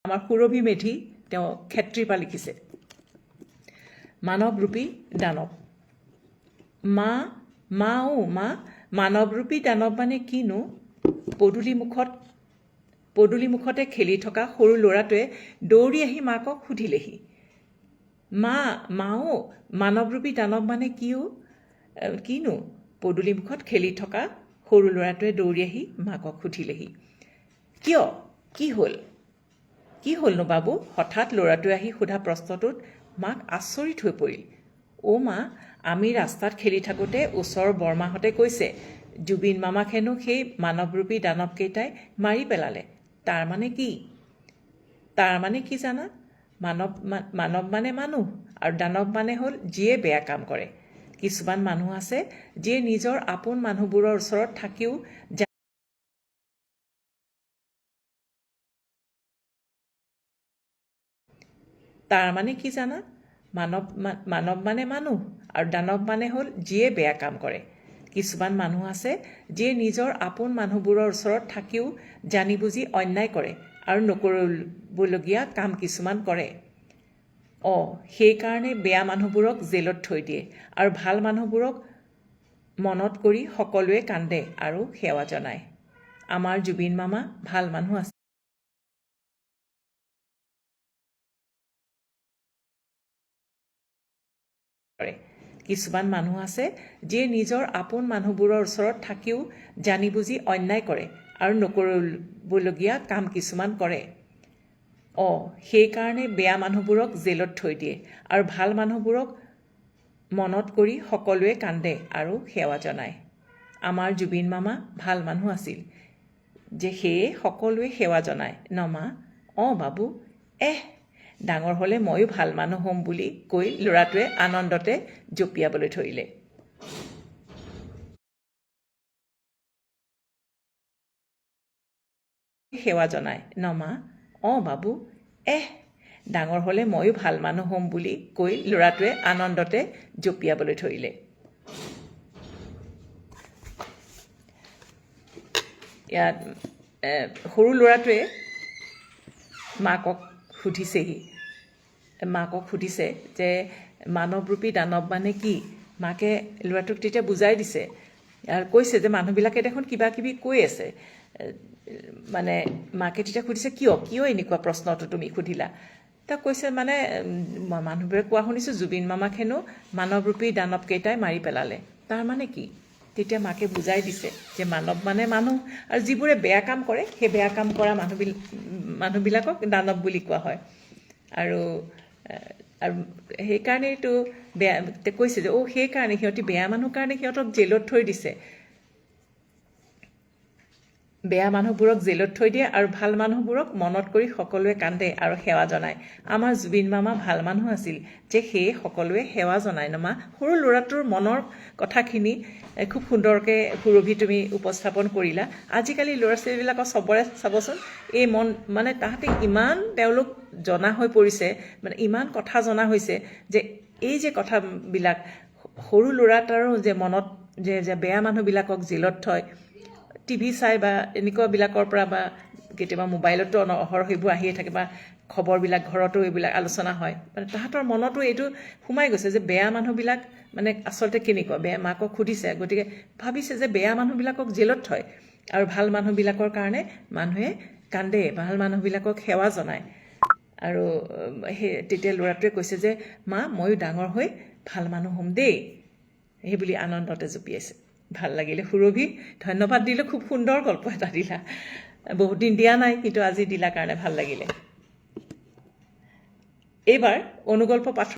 আমাৰ সুৰভি মেধি তেওঁ ক্ষেত্ৰীপা লিখিছে। মানৱৰূপী দানৱ। মা মানৱৰূপী দানৱ মানে কিনো? পদূলি মুখতে খেলি থকা সৰু ল'ৰাটোৱে দৌৰি আহি মাকক সুধিলেহি, মা মানৱৰূপী দানৱ মানে কিনো? পদূলিমুখত খেলি থকা সৰু ল'ৰাটোৱে দৌৰি আহি মাকক সুধিলেহি। কিয়? কি হ'লনো বাবু? হঠাৎ ল'ৰাটোৱে আহি সোধা প্ৰশ্নটোত মাক আচৰিত হৈ পৰিল। মা, আমি ৰাস্তাত খেলি থাকোঁতে ওচৰৰ বৰমাহঁতে কৈছে জুবিন মামাক হেনো সেই মানৱৰূপী দানৱকেইটাই মাৰি পেলালে। তাৰ মানে কি জানা? মানৱ মানে মানুহ আৰু দানৱ মানে হ'ল যিয়ে বেয়া কাম কৰে। কিছুমান মানুহ আছে যিয়ে নিজৰ আপোন মানুহবোৰৰ ওচৰত থাকিও তাৰ মানে কি জানা? মানৱ মানে মানুহ আৰু দানৱ মানে হ'ল যিয়ে বেয়া কাম কৰে। কিছুমান মানুহ আছে যিয়ে নিজৰ আপোন মানুহবোৰৰ ওচৰত থাকিও জানি বুজি অন্যায় কৰে আৰু নকৰিবলগীয়া কাম কিছুমান কৰে। সেইকাৰণে বেয়া মানুহবোৰক জেলত থৈ দিয়ে আৰু ভাল মানুহবোৰক মনত কৰি সকলোৱে কান্দে আৰু সেৱা জনায়। আমাৰ জুবিন মামা ভাল মানুহ আছে। কিছুমান মানুহ আছে যিয়ে নিজৰ আপোন মানুহবোৰৰ ওচৰত থাকিও জানি বুজি অন্যায় কৰে আৰু নকৰিবলগীয়া কাম কিছুমান কৰে। সেইকাৰণে বেয়া মানুহবোৰক জেলত থৈ দিয়ে আৰু ভাল মানুহবোৰক মনত কৰি সকলোৱে কান্দে আৰু সেৱা জনায়। আমাৰ জুবিন মামা ভাল মানুহ আছিল যে সেয়ে সকলোৱে সেৱা জনায় ন মা? বাবু, ডাঙৰ হ'লে ময়ো ভাল মানুহ হ'ম বুলি কৈ ল'ৰাটোৱে আনন্দতে জঁপিয়াবলৈ ধৰিলে। সেৱা জনায় ন মা? বাবু, ডাঙৰ হ'লে ময়ো ভাল মানুহ হ'ম বুলি কৈ ল'ৰাটোৱে আনন্দতে জঁপিয়াবলৈ ধৰিলে। ইয়াত সৰু ল'ৰাটোৱে মাকক সুধিছে যে মানৱৰূপী দানৱ মানে কি? মাকে ল'ৰাটোক তেতিয়া বুজাই দিছে আৰু কৈছে যে মানুহবিলাকে দেখোন কিবা কিবি কৈ আছে। মানে মাকে তেতিয়া সুধিছে কিয় এনেকুৱা প্ৰশ্নটো তুমি সুধিলা? তাক কৈছে মানে মানুহবোৰে কোৱা শুনিছোঁ জুবিন মামাক হেনো মানৱৰূপী দানৱকেইটাই মাৰি পেলালে। তাৰ মানে কি? তেতিয়া মাকে বুজাই দিছে যে মানৱ মানে মানুহ আৰু যিবোৰে বেয়া কাম কৰে সেই বেয়া কাম কৰা মানুহবিলাকক দানৱ বুলি কোৱা হয়। আৰু সেইকাৰণেইতো কৈছে যে সেইকাৰণে সিহঁতি বেয়া মানুহ কাৰণে সিহঁতক জেলত থৈ দিছে। বেয়া মানুহবোৰক জেলত থৈ দিয়ে আৰু ভাল মানুহবোৰক মনত কৰি সকলোৱে কান্দে আৰু সেৱা জনায়। আমাৰ জুবিন মামা ভাল মানুহ আছিল যে সেয়ে সকলোৱে সেৱা জনায় ন মা? সৰু ল'ৰাটোৰ মনৰ কথাখিনি খুব সুন্দৰকৈ সুৰভি তুমি উপস্থাপন কৰিলা। আজিকালি ল'ৰা ছোৱালীবিলাকৰ চবৰে চাবচোন এই মন মানে তাহাঁতে ইমান তেওঁলোক জনা হৈ পৰিছে, মানে ইমান কথা জনা হৈছে যে এই যে কথাবিলাক সৰু ল'ৰা এটাৰো যে মনত যে বেয়া মানুহবিলাকক জেলত থয়, টিভি চাই বা এনেকুৱাবিলাকৰ পৰা বা কেতিয়াবা মোবাইলতো অহৰহ সেইবোৰ আহিয়ে থাকে বা খবৰবিলাক ঘৰতো এইবিলাক আলোচনা হয়, মানে তাহাঁতৰ মনতো এইটো সোমাই গৈছে যে বেয়া মানুহবিলাক মানে আচলতে কেনেকুৱা। বেয়া মাকক সুধিছে, গতিকে ভাবিছে যে বেয়া মানুহবিলাকক জেলত থয় আৰু ভাল মানুহবিলাকৰ কাৰণে মানুহে কান্দে, ভাল মানুহবিলাকক সেৱা জনায়। আৰু তেতিয়া ল'ৰাটোৱে কৈছে যে মা, ময়ো ডাঙৰ হৈ ভাল মানুহ হ'ম দেই, সেই বুলি আনন্দতে জঁপিয়াইছে। ভাল লাগিলে সুৰভি, ধন্যবাদ দিলোঁ। খুব সুন্দৰ গল্প এটা দিলা, বহুত দিন দিয়া নাই কিন্তু আজি দিলা কাৰণে ভাল লাগিলে। এইবাৰ অনুগল্প পাঠ